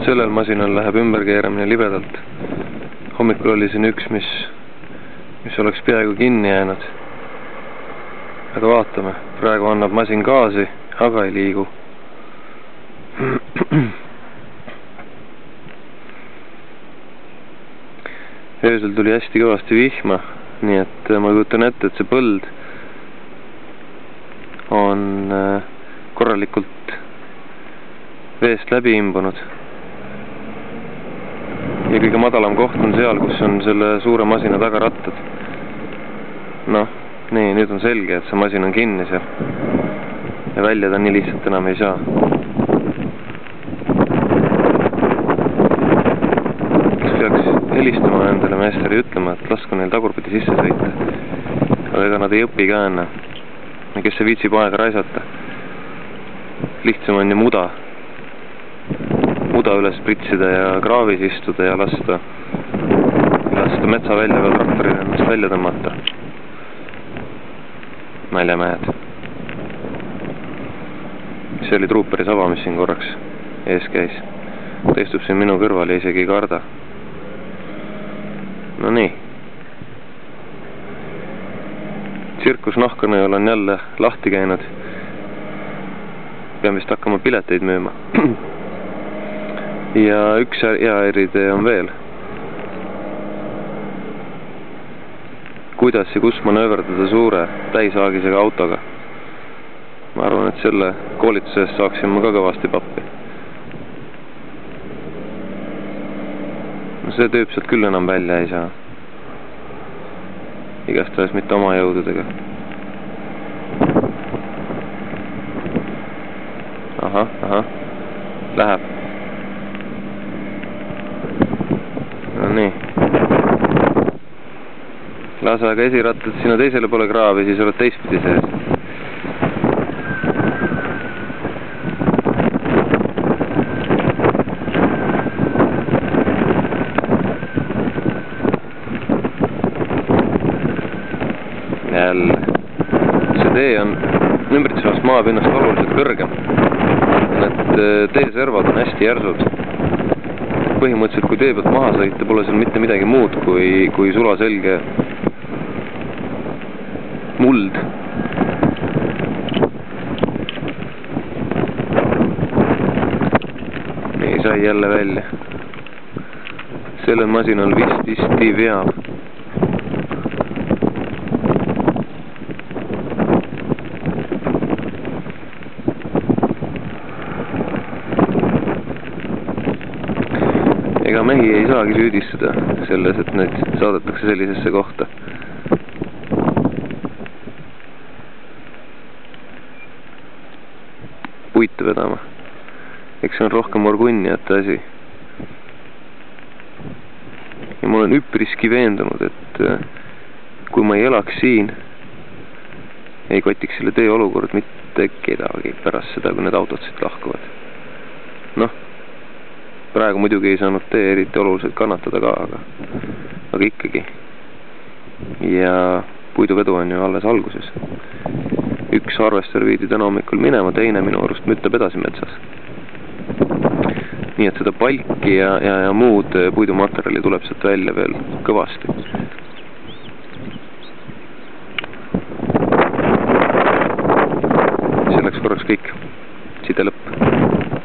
sellel masinal läheb ümberkeeramine libedalt. Hommikul oli siin üks, mis oleks peaaegu kinni jäänud. Aga vaatame, praegu annab masin gaasi, aga ei liigu. Öösel tuli hästi kõvasti vihma, nii et ma kujutan ette, et see põld on korralikult veest läbi imbunud. Ja kõige madalam koht on seal, kus on selle suure masina taga rattad. Noh, nii, nüüd on selge, et see masin on kinni seal. Ja välja ta nii lihtsalt enam ei saa. Kas peaks helistama nendele meestele ja ütlema, et lasku neil tagurpidi sisse sõita. Aga ega nad ei õpi ka enne. Kes see viitsib aega raisata. Lihtsam on ju muda üles pritsida ja kraavis istuda ja lasta metsa välja veel traktoril ennast välja tõmmata. Naljamehed. See oli truuperi saba, mis siin korraks ees käis. Ta istub siin minu kõrval ja isegi ei karda. No nii. Tsirkus Nahkõnõjal on jälle lahti käinud. Pean vist hakkama pileteid müüma. Ja üks hea eritee on veel. Kuidas ja kus manööverdada suure täisaagisega autoga. Ma arvan, et selle koolituses saaksin ma ka kõvasti pappi. No see tüüp sealt küll enam välja ei saa. Igastahes mitte oma jõududega. Ahah, läheb. No nii. Lase aga esirattad sinna teisele poole kraavi, siis oled teistpidi sees. Jälle. See tee on ümbritsevast maapinnast oluliselt kõrgem. Need teeservad on hästi järsud. Põhimõtteliselt, kui tee pealt maha sõita, pole seal mitte midagi muud kui sulaselge muld. Ei sai jälle välja. Sellel masinal visti veab. Ega mehi ei saagi süüdistada selles, et neid saadetakse sellisesse kohta. Puitu vedama. Eks see on rohkem orgunniate asi. Ja ma olen üpriski veendunud, et kui ma ei elaks siin, ei kotiks selle tee olukord mitte kedagi pärast seda, kui need autod siit lahkuvad. Noh. Praegu muidugi ei saanud tee eriti oluliselt kannatada ka, aga ikkagi. Ja puiduvedu on ju alles alguses. Üks harvester viidi täna hommikul minema, teine minu arust müttab edasi metsas. Nii et seda palki ja muud puidumaterjali tuleb sealt välja veel kõvasti. See läks korraks kõik. Side lõpp.